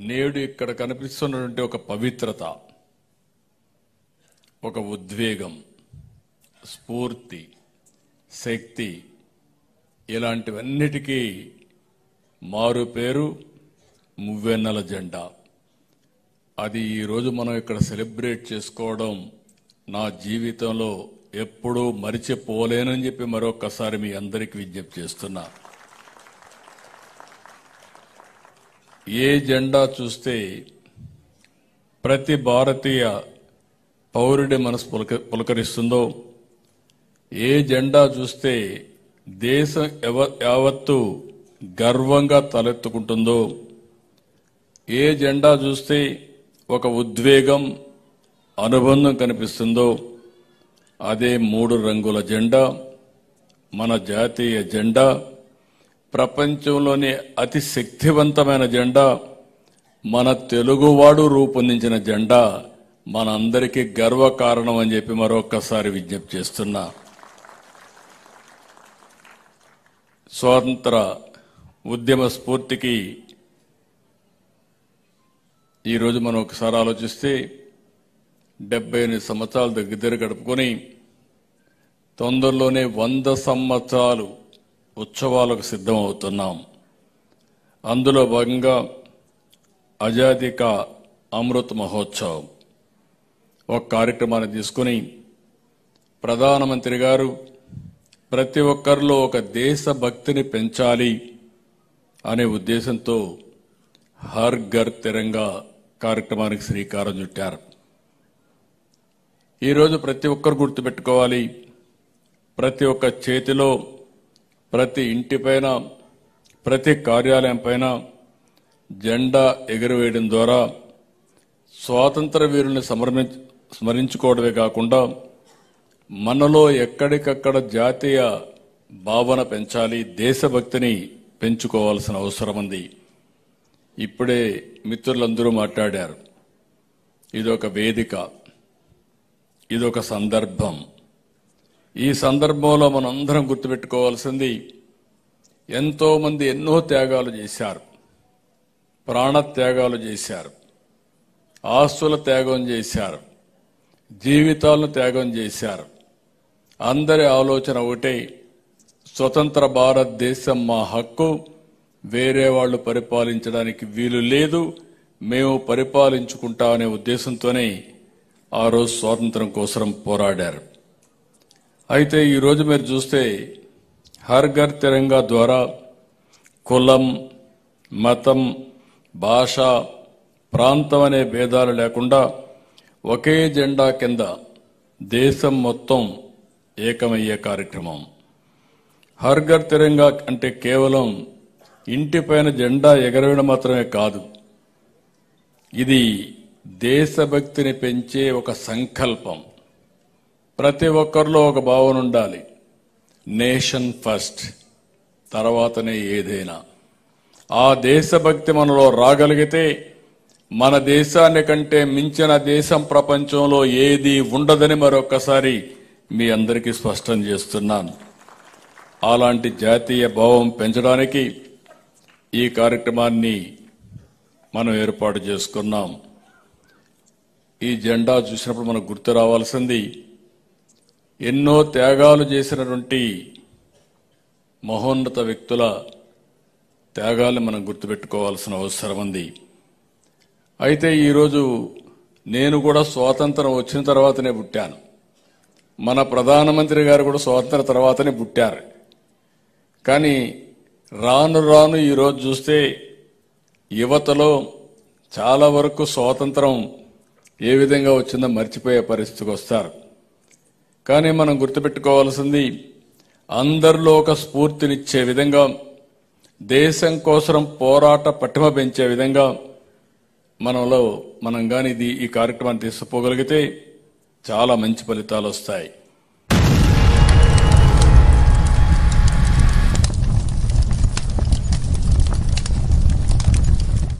నేడు ఇక్కడ కనిపిస్తున్నటువంటి ఒక పవిత్రత, ఒక ఉద్వేగం, స్ఫూర్తి, శక్తి, ఇలాంటివన్నిటికీ మారు పేరు మువ్వెన్నెల జెండా. అది ఈరోజు మనం ఇక్కడ సెలబ్రేట్ చేసుకోవడం నా జీవితంలో ఎప్పుడూ మరిచిపోలేనని చెప్పి మరొకసారి మీ అందరికీ విజ్ఞప్తి చేస్తున్నా. ఏ జెండా చూస్తే ప్రతి భారతీయ పౌరుడి మనసు పులకరిస్తుందో, ఏ జెండా చూస్తే దేశం యావత్తు గర్వంగా తలెత్తుకుంటుందో, ఏ జెండా చూస్తే ఒక ఉద్వేగం, అనుబంధం కనిపిస్తుందో, అదే 3 రంగుల జెండా, మన జాతీయ జెండా, ప్రపంచంలోనే అతి శక్తివంతమైన జెండా, మన తెలుగువాడు రూపొందించిన జెండా మనందరికీ గర్వకారణం అని చెప్పి మరొకసారి విజ్ఞప్తి చేస్తున్నా. స్వాతంత్ర ఉద్యమ స్ఫూర్తికి ఈరోజు మనం ఒకసారి ఆలోచిస్తే 78 సంవత్సరాలు దగ్గర గడుపుకొని తొందరలోనే 100 సంవత్సరాలు ఉత్సవాలకు సిద్ధమవుతున్నాం. అందులో భాగంగా ఆజాదీ కా అమృత్ మహోత్సవ్ ఒక కార్యక్రమాన్ని తీసుకుని ప్రధానమంత్రి గారు ప్రతి ఒక్కరిలో ఒక దేశభక్తిని పెంచాలి అనే ఉద్దేశంతో హర్ ఘర్ తిరంగా కార్యక్రమానికి శ్రీకారం చుట్టారు. ఈరోజు ప్రతి ఒక్కరు గుర్తుపెట్టుకోవాలి, ప్రతి ఒక్క చేతిలో, ప్రతి ఇంటిపైన, ప్రతి కార్యాలయం పైన జెండా ఎగురవేయడం ద్వారా స్వాతంత్ర వీరుల్ని స్మరించుకోవడమే కాకుండా మనలో ఎక్కడికక్కడ జాతీయ భావన పెంచాలి, దేశభక్తిని పెంచుకోవాల్సిన అవసరం ఉంది. ఇప్పుడే మిత్రులందరూ మాట్లాడారు. ఇదొక వేదిక, ఇదొక సందర్భం. ఈ సందర్భంలో మనందరం గుర్తుపెట్టుకోవాల్సింది, ఎంతో మంది ఎన్నో త్యాగాలు చేశారు, ప్రాణత్యాగాలు చేశారు, ఆస్తుల త్యాగం చేశారు, జీవితాలను త్యాగం చేశారు. అందరి ఆలోచన ఒకటే, స్వతంత్ర భారతదేశం మా హక్కు, వేరే వాళ్ళు పరిపాలించడానికి వీలు లేదు, మేము పరిపాలించుకుంటామనే ఉద్దేశంతోనే ఆ రోజు స్వాతంత్రం కోసం పోరాడారు. అయితే ఈరోజు మీరు చూస్తే హర్ ఘర్ తిరంగా ద్వారా కులం, మతం, భాష, ప్రాంతం అనే భేదాలు లేకుండా ఒకే జెండా కింద దేశం మొత్తం ఏకమయ్యే కార్యక్రమం. హర్ ఘర్ తిరంగా అంటే కేవలం ఇంటిపైన జెండా ఎగరవేయడం మాత్రమే కాదు, ఇది దేశభక్తిని పెంచే ఒక సంకల్పం. ప్రతి ఒక్కరిలో ఒక భావన ఉండాలి, నేషన్ ఫస్ట్, తర్వాతనే ఏదైనా. ఆ దేశభక్తి మనలో రాగలిగితే మన దేశాన్ని కంటే మించిన దేశం ప్రపంచంలో ఏది ఉండదని మరొకసారి మీ అందరికీ స్పష్టం చేస్తున్నాను. అలాంటి జాతీయ భావం పెంచడానికి ఈ కార్యక్రమాన్ని మనం ఏర్పాటు చేసుకున్నాం. ఈ జెండా చూసినప్పుడు మనకు గుర్తు రావాల్సింది, ఎన్నో త్యాగాలు చేసినటువంటి మహోన్నత వ్యక్తుల త్యాగాలను మనం గుర్తుపెట్టుకోవాల్సిన అవసరం ఉంది. అయితే ఈరోజు నేను కూడా స్వాతంత్రం వచ్చిన తర్వాతనే పుట్టాను, మన ప్రధానమంత్రి గారు కూడా స్వాతంత్రం తర్వాతనే పుట్టారు. కానీ రాను రాను ఈరోజు చూస్తే యువతలో చాలా వరకు స్వాతంత్రం ఏ విధంగా వచ్చిందో మర్చిపోయే పరిస్థితికి వస్తారు. కానీ మనం గుర్తుపెట్టుకోవాల్సింది, అందరిలో ఒక స్ఫూర్తినిచ్చే విధంగా, దేశం కోసం పోరాట పటిమ పెంచే విధంగా మనం కానీ ఈ కార్యక్రమాన్ని తీసుకుపోగలిగితే చాలా మంచి ఫలితాలు వస్తాయి.